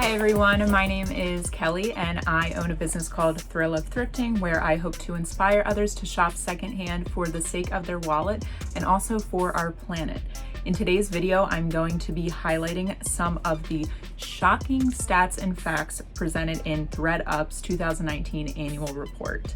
Hi everyone, my name is Kelly and I own a business called Thrill of Thrifting where I hope to inspire others to shop secondhand for the sake of their wallet and also for our planet. In today's video, I'm going to be highlighting some of the shocking stats and facts presented in thredUP's 2019 annual report.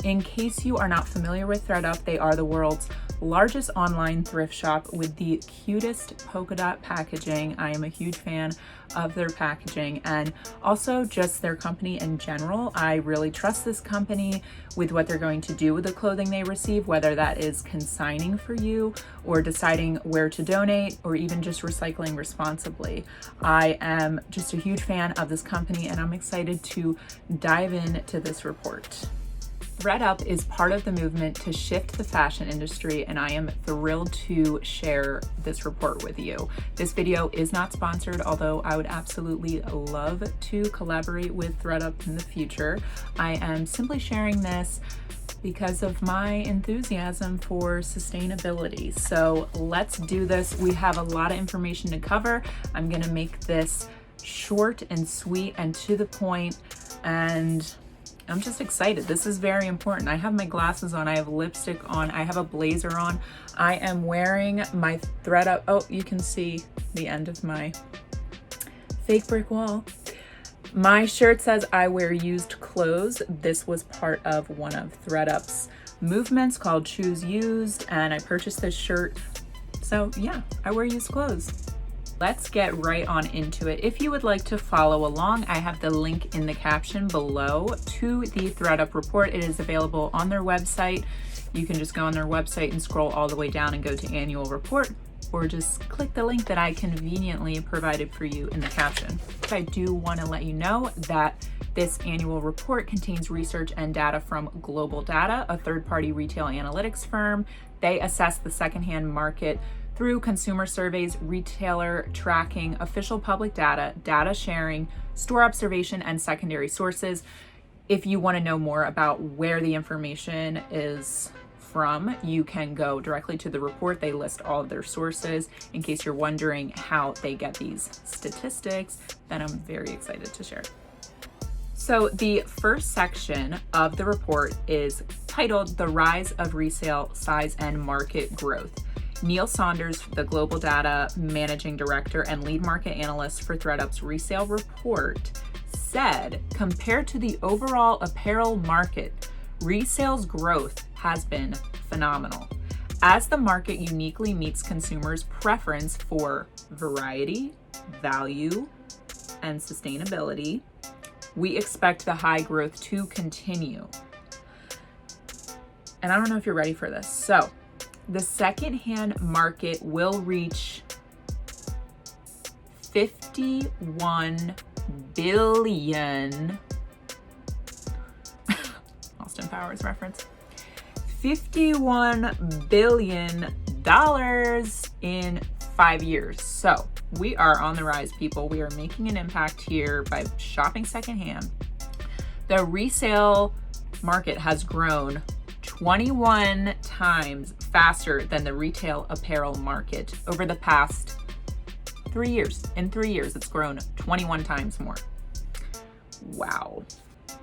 In case you are not familiar with thredUP, they are the world's largest online thrift shop with the cutest polka dot packaging. I am a huge fan of their packaging and also just their company in general. I really trust this company with what they're going to do with the clothing they receive, whether that is consigning for you or deciding where to donate or even just recycling responsibly. I am just a huge fan of this company and I'm excited to dive into this report. thredUP is part of the movement to shift the fashion industry, and I am thrilled to share this report with you. This video is not sponsored, although I would absolutely love to collaborate with thredUP in the future. I am simply sharing this because of my enthusiasm for sustainability. So let's do this. We have a lot of information to cover. I'm gonna make this short and sweet and to the point, and I'm just excited. This is very important. I have my glasses on, I have lipstick on, I have a blazer on. I am wearing my thredUP. Oh, you can see the end of my fake brick wall. My shirt says I wear used clothes. This was part of one of thredUP's movements called Choose Used, and I purchased this shirt. So yeah, I wear used clothes. Let's get right on into it. If you would like to follow along, I have the link in the caption below to the thredUP report. It is available on their website. You can just go on their website and scroll all the way down and go to annual report, or just click the link that I conveniently provided for you in the caption. I do want to let you know that this annual report contains research and data from Global Data, a third-party retail analytics firm. They assess the secondhand market through consumer surveys, retailer tracking, official public data, data sharing, store observation, and secondary sources. If you want to know more about where the information is from, you can go directly to the report. They list all of their sources. In case you're wondering how they get these statistics, then I'm very excited to share. So the first section of the report is titled The Rise of Resale Size and Market Growth. Neil Saunders, the Global Data Managing Director and Lead Market Analyst for thredUP's Resale report, said, compared to the overall apparel market, resale's growth has been phenomenal. As the market uniquely meets consumers' preference for variety, value, and sustainability, we expect the high growth to continue. And I don't know if you're ready for this. So, the secondhand market will reach $51 billion. Austin Powers reference. $51 billion in 5 years. So we are on the rise, people. We are making an impact here by shopping secondhand. The resale market has grown 21 times faster than the retail apparel market over the past 3 years. In 3 years, it's grown 21 times more. Wow.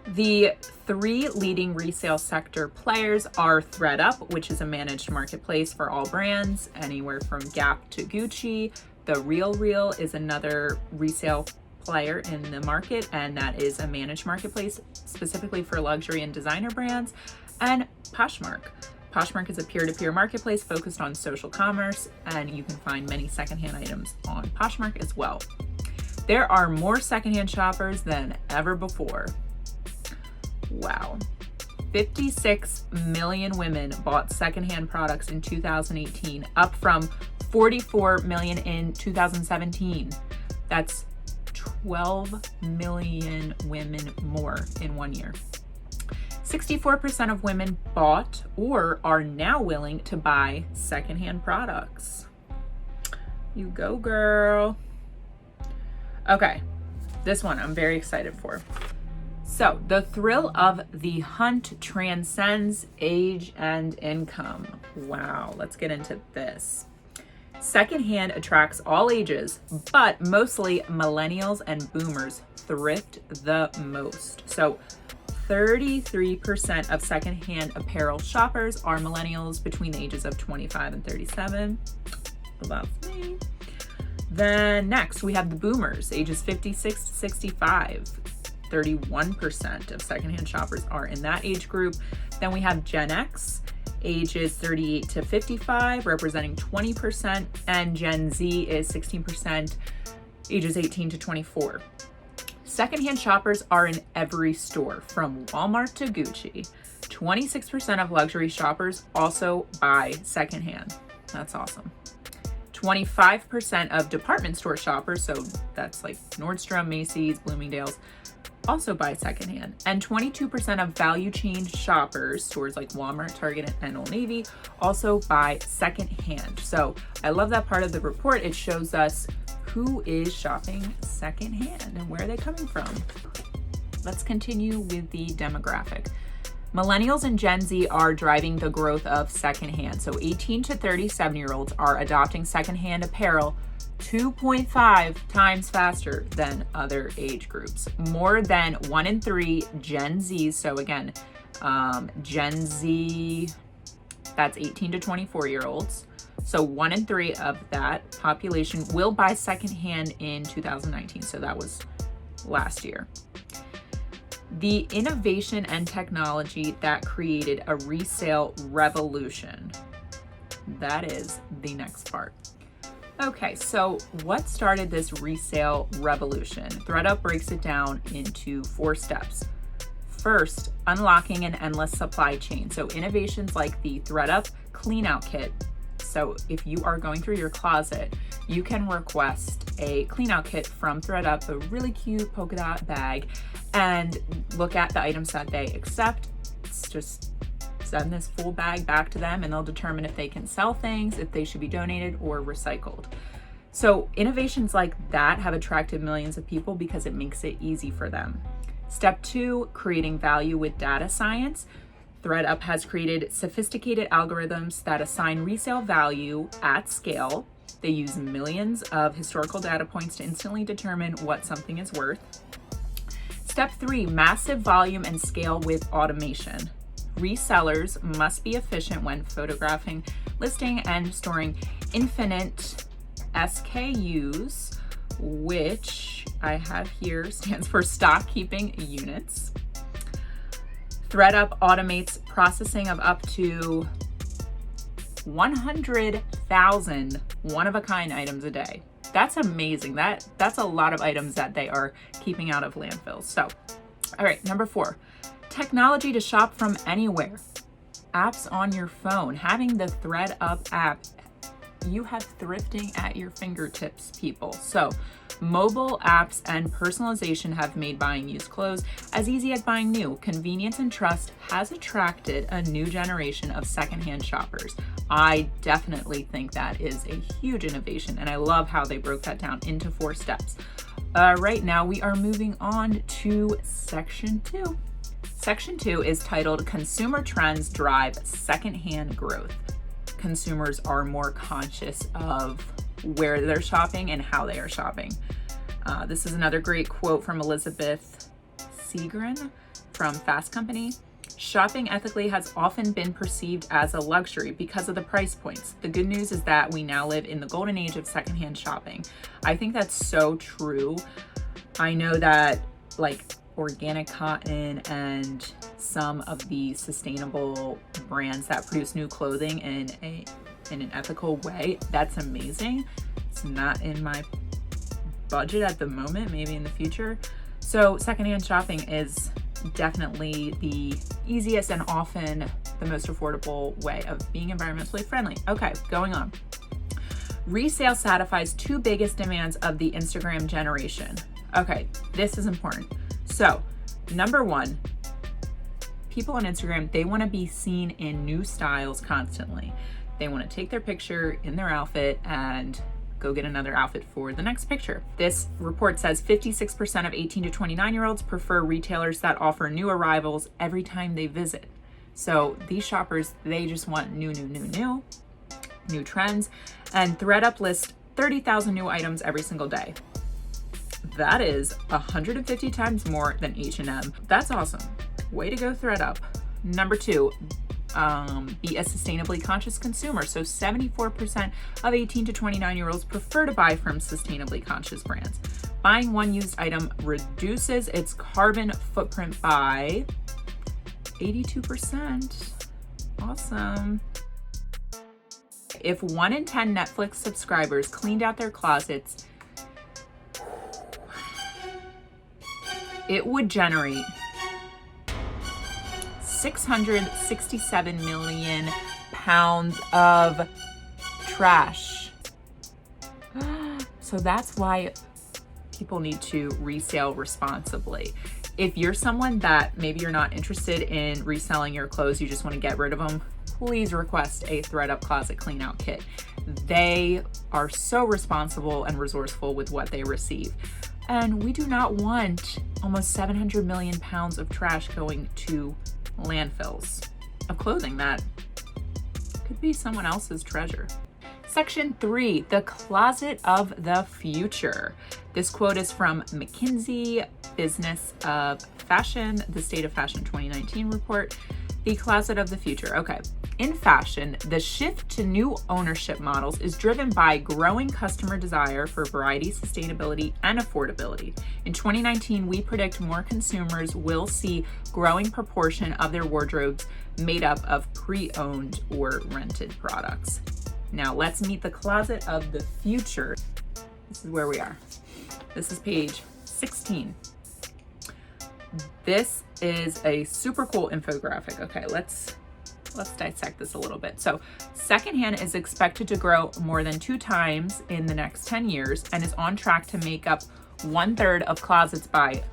The three leading resale sector players are thredUP, which is a managed marketplace for all brands, anywhere from Gap to Gucci. The RealReal is another resale player in the market, and that is a managed marketplace specifically for luxury and designer brands. And Poshmark. Poshmark is a peer-to-peer marketplace focused on social commerce, and you can find many secondhand items on Poshmark as well. There are more secondhand shoppers than ever before. Wow. 56 million women bought secondhand products in 2018, up from 44 million in 2017. That's 12 million women more in 1 year. 64% of women bought or are now willing to buy secondhand products. You go, girl. Okay, this one I'm very excited for. So, the thrill of the hunt transcends age and income. Wow, let's get into this. Secondhand attracts all ages, but mostly millennials and boomers thrift the most. So 33% of secondhand apparel shoppers are millennials between the ages of 25 and 37. That's me. Then next, we have the boomers, ages 56 to 65. 31% of secondhand shoppers are in that age group. Then we have Gen X, ages 38 to 55, representing 20%, and Gen Z is 16%, ages 18 to 24. Secondhand shoppers are in every store, from Walmart to Gucci. 26% of luxury shoppers also buy secondhand. That's awesome. 25% of department store shoppers, so that's like Nordstrom, Macy's, Bloomingdale's, also buy secondhand. And 22% of value chain shoppers, stores like Walmart, Target, and Old Navy, also buy secondhand. So I love that part of the report. It shows us who is shopping secondhand and where are they coming from. Let's continue with the demographic. Millennials and Gen Z are driving the growth of secondhand. So 18 to 37-year-olds are adopting secondhand apparel 2.5 times faster than other age groups. More than 1 in 3 Gen Zs, so again, Gen Z, that's 18 to 24-year-olds. So 1 in 3 of that population will buy secondhand in 2019. So that was last year. The innovation and technology that created a resale revolution. That is the next part. Okay, so what started this resale revolution? thredUP breaks it down into 4 steps. First, unlocking an endless supply chain. So innovations like the thredUP clean out kit. So if you are going through your closet, you can request a clean out kit from thredUP, a really cute polka dot bag, and look at the items that they accept. It's just send this full bag back to them and they'll determine if they can sell things, if they should be donated or recycled. So innovations like that have attracted millions of people because it makes it easy for them. Step 2, creating value with data science. thredUP has created sophisticated algorithms that assign resale value at scale. They use millions of historical data points to instantly determine what something is worth. Step 3, massive volume and scale with automation. Resellers must be efficient when photographing, listing, and storing infinite SKUs, which I have here stands for stock keeping units. thredUP automates processing of up to 100,000 one-of-a-kind items a day. That's amazing. That's a lot of items that they are keeping out of landfills. So, all right, number 4, technology to shop from anywhere. Apps on your phone. Having the thredUP app, you have thrifting at your fingertips, people. So mobile apps and personalization have made buying used clothes as easy as buying new. Convenience and trust has attracted a new generation of secondhand shoppers. I definitely think that is a huge innovation, and I love how they broke that down into 4 steps. Right now we are moving on to section 2. Section 2 is titled Consumer Trends Drive Secondhand Growth. Consumers are more conscious of where they're shopping and how they are shopping. This is another great quote from Elizabeth Segrin from Fast Company. Shopping ethically has often been perceived as a luxury because of the price points. The good news is that we now live in the golden age of secondhand shopping. I think that's so true. I know that like organic cotton and some of the sustainable brands that produce new clothing in an ethical way, that's amazing. It's not in my budget at the moment, maybe in the future. So secondhand shopping is definitely the easiest and often the most affordable way of being environmentally friendly. Okay, going on. Resale satisfies 2 biggest demands of the Instagram generation. Okay, this is important. So, number 1, people on Instagram, they want to be seen in new styles constantly. They want to take their picture in their outfit and go get another outfit for the next picture. This report says 56% of 18 to 29-year-olds prefer retailers that offer new arrivals every time they visit. So these shoppers, they just want new. new trends, and thredUP lists 30,000 new items every single day. That is 150 times more than H&M. That's awesome. Way to go, thredUP. Number 2, be a sustainably conscious consumer. So 74% of 18 to 29-year-olds prefer to buy from sustainably conscious brands. Buying one used item reduces its carbon footprint by 82%. Awesome. If 1 in 10 Netflix subscribers cleaned out their closets, it would generate 667 million pounds of trash. So that's why people need to resale responsibly. If you're someone that maybe you're not interested in reselling your clothes, you just want to get rid of them, please request a thredUP closet clean out kit. They are so responsible and resourceful with what they receive. And we do not want almost 700 million pounds of trash going to landfills of clothing that could be someone else's treasure. Section 3, the closet of the future. This quote is from McKinsey Business of Fashion, the State of Fashion 2019 report. The closet of the future. Okay. In fashion, the shift to new ownership models is driven by growing customer desire for variety, sustainability, and affordability. In 2019, we predict more consumers will see growing proportion of their wardrobes made up of pre-owned or rented products. Now let's meet the closet of the future. This is where we are. This is page 16. This is a super cool infographic. Okay, let's dissect this a little bit. So secondhand is expected to grow more than 2 times in the next 10 years and is on track to make up 1/3 of closets by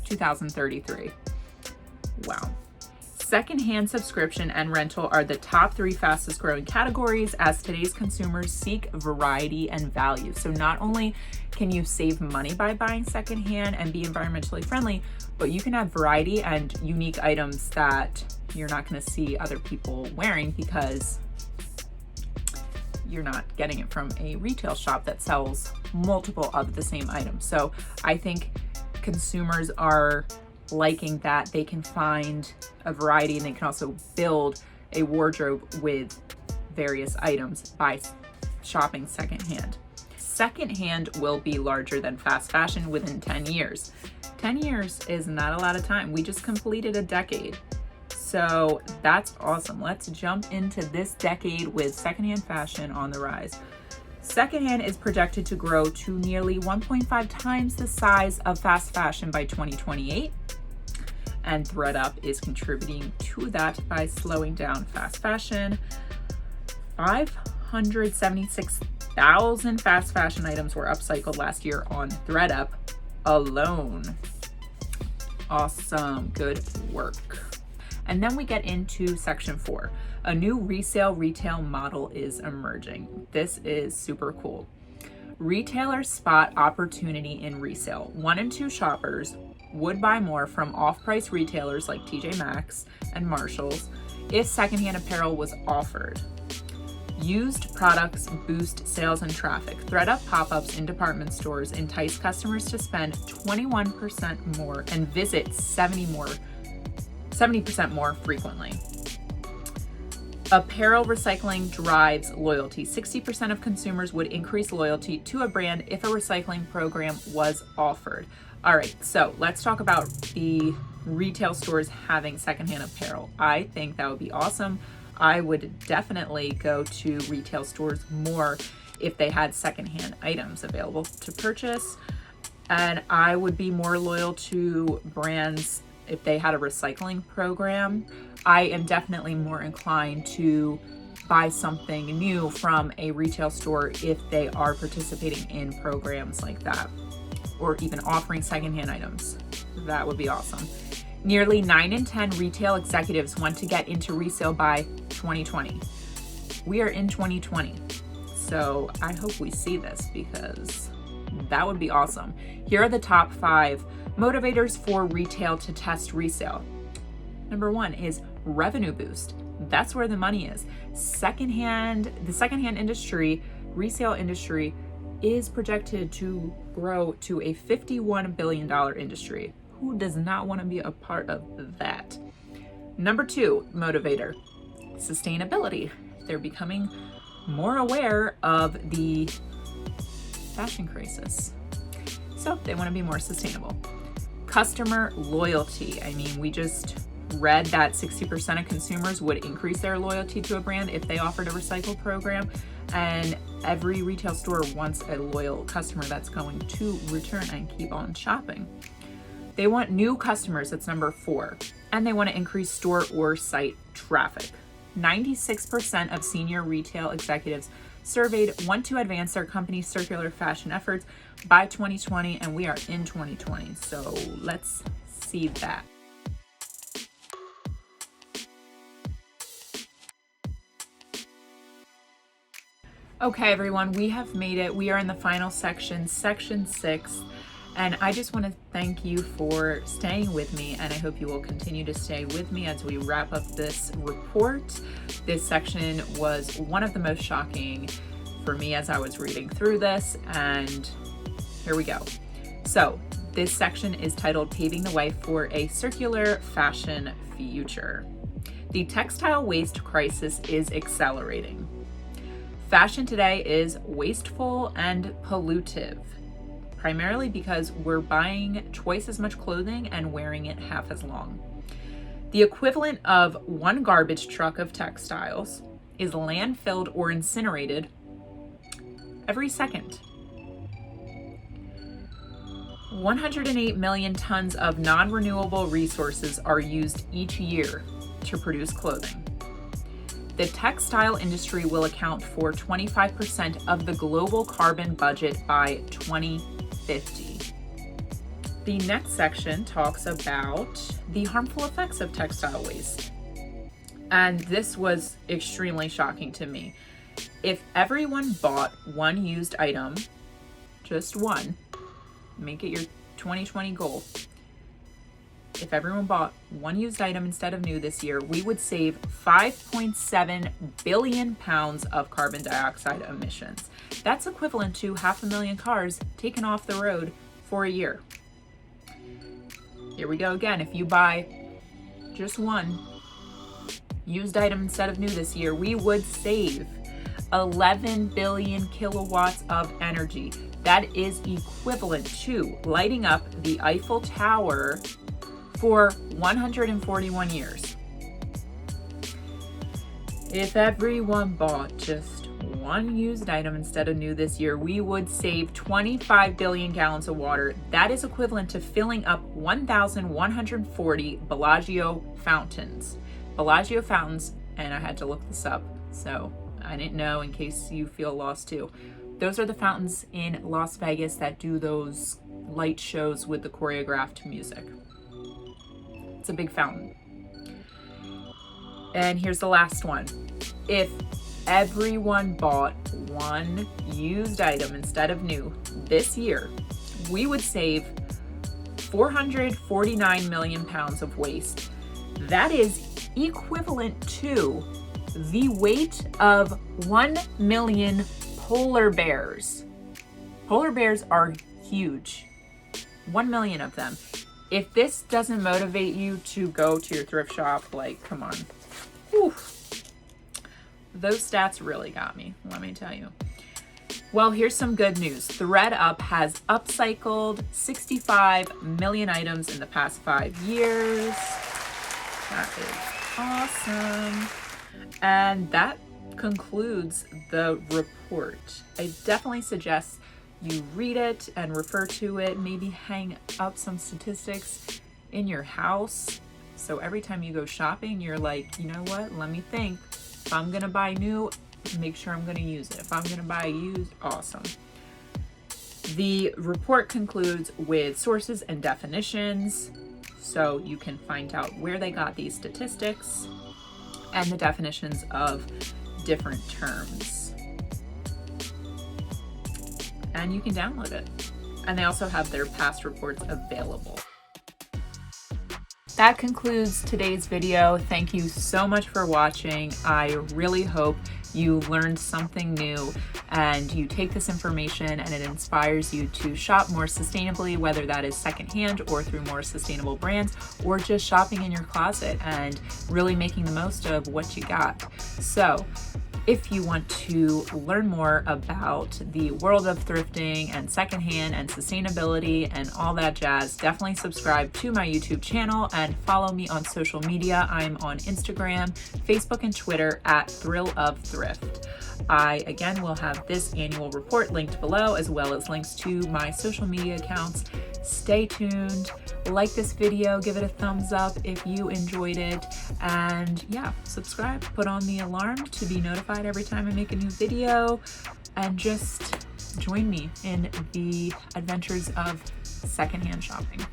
2033. Wow. Secondhand subscription and rental are the top 3 fastest growing categories as today's consumers seek variety and value. So not only can you save money by buying secondhand and be environmentally friendly, but you can have variety and unique items that you're not going to see other people wearing because you're not getting it from a retail shop that sells multiple of the same items. So I think consumers are liking that they can find a variety and they can also build a wardrobe with various items by shopping secondhand. Secondhand will be larger than fast fashion within 10 years. 10 years is not a lot of time. We just completed a decade. So that's awesome. Let's jump into this decade with secondhand fashion on the rise. Secondhand is projected to grow to nearly 1.5 times the size of fast fashion by 2028. And thredUP is contributing to that by slowing down fast fashion. 576,000 fast fashion items were upcycled last year on thredUP alone. Awesome, good work. And then we get into section 4. A new resale retail model is emerging. This is super cool. Retailers spot opportunity in resale. 1 in 2 shoppers would buy more from off-price retailers like TJ Maxx and Marshalls if secondhand apparel was offered. Used products boost sales and traffic. thredUP pop-ups in department stores entice customers to spend 21% more and visit 70% more frequently. Apparel recycling drives loyalty. 60% of consumers would increase loyalty to a brand if a recycling program was offered. All right, so let's talk about the retail stores having secondhand apparel. I think that would be awesome. I would definitely go to retail stores more if they had secondhand items available to purchase. And I would be more loyal to brands if they had a recycling program. I am definitely more inclined to buy something new from a retail store if they are participating in programs like that, or even offering secondhand items. That would be awesome. Nearly 9 in 10 retail executives want to get into resale by 2020. We are in 2020, so I hope we see this because that would be awesome. Here are the top 5 motivators for retail to test resale. Number 1 is revenue boost. That's where the money is. The secondhand industry, resale industry, is projected to grow to a $51 billion industry. Who does not want to be a part of that? Number 2 motivator, sustainability. They're becoming more aware of the fashion crisis, so they want to be more sustainable. Customer loyalty. I mean, we just read that 60% of consumers would increase their loyalty to a brand if they offered a recycle program, and every retail store wants a loyal customer that's going to return and keep on shopping. They want new customers, that's number 4, and they want to increase store or site traffic. 96% of senior retail executives surveyed want to advance their company's circular fashion efforts by 2020, and we are in 2020, so let's see that. Okay, everyone, we have made it. We are in the final section, section 6, and I just want to thank you for staying with me, and I hope you will continue to stay with me as we wrap up this report. This section was one of the most shocking for me as I was reading through this, and here we go. So this section is titled Paving the Way for a Circular Fashion Future. The textile waste crisis is accelerating. Fashion today is wasteful and pollutive, primarily because we're buying twice as much clothing and wearing it half as long. The equivalent of one garbage truck of textiles is landfilled or incinerated every second. 108 million tons of non-renewable resources are used each year to produce clothing. The textile industry will account for 25% of the global carbon budget by 2050. The next section talks about the harmful effects of textile waste. And this was extremely shocking to me. If everyone bought one used item, just one, make it your 2020 goal. If everyone bought one used item instead of new this year, we would save 5.7 billion pounds of carbon dioxide emissions. That's equivalent to 500,000 cars taken off the road for a year. Here we go again. If you buy just one used item instead of new this year, we would save 11 billion kilowatts of energy. That is equivalent to lighting up the Eiffel Tower for 141 years. If everyone bought just one used item instead of new this year, we would save 25 billion gallons of water. That is equivalent to filling up 1,140 Bellagio fountains. Bellagio fountains, and I had to look this up, so I didn't know in case you feel lost too. Those are the fountains in Las Vegas that do those light shows with the choreographed music. It's a big fountain. And here's the last one. If everyone bought one used item instead of new this year, we would save 449 million pounds of waste. That is equivalent to the weight of 1 million polar bears. Polar bears are huge. 1 million of them. If this doesn't motivate you to go to your thrift shop, like, come on. Whew. Those stats really got me, let me tell you. Well, here's some good news. thredUP has upcycled 65 million items in the past 5 years. That is awesome. And that concludes the report. I definitely suggest you read it and refer to it, maybe hang up some statistics in your house. So every time you go shopping, you're like, you know what, let me think. If I'm gonna buy new, make sure I'm gonna use it. If I'm gonna buy used, awesome. The report concludes with sources and definitions, so you can find out where they got these statistics and the definitions of different terms. And you can download it. And they also have their past reports available. That concludes today's video. Thank you so much for watching. I really hope you learned something new and you take this information and it inspires you to shop more sustainably, whether that is secondhand or through more sustainable brands, or just shopping in your closet and really making the most of what you got. So if you want to learn more about the world of thrifting and secondhand and sustainability and all that jazz, definitely subscribe to my YouTube channel and follow me on social media. I'm on Instagram, Facebook, and Twitter at thredUP's. I, again, will have this annual report linked below, as well as links to my social media accounts. Stay tuned, like this video, give it a thumbs up if you enjoyed it, and yeah, subscribe, put on the alarm to be notified every time I make a new video, and just join me in the adventures of secondhand shopping.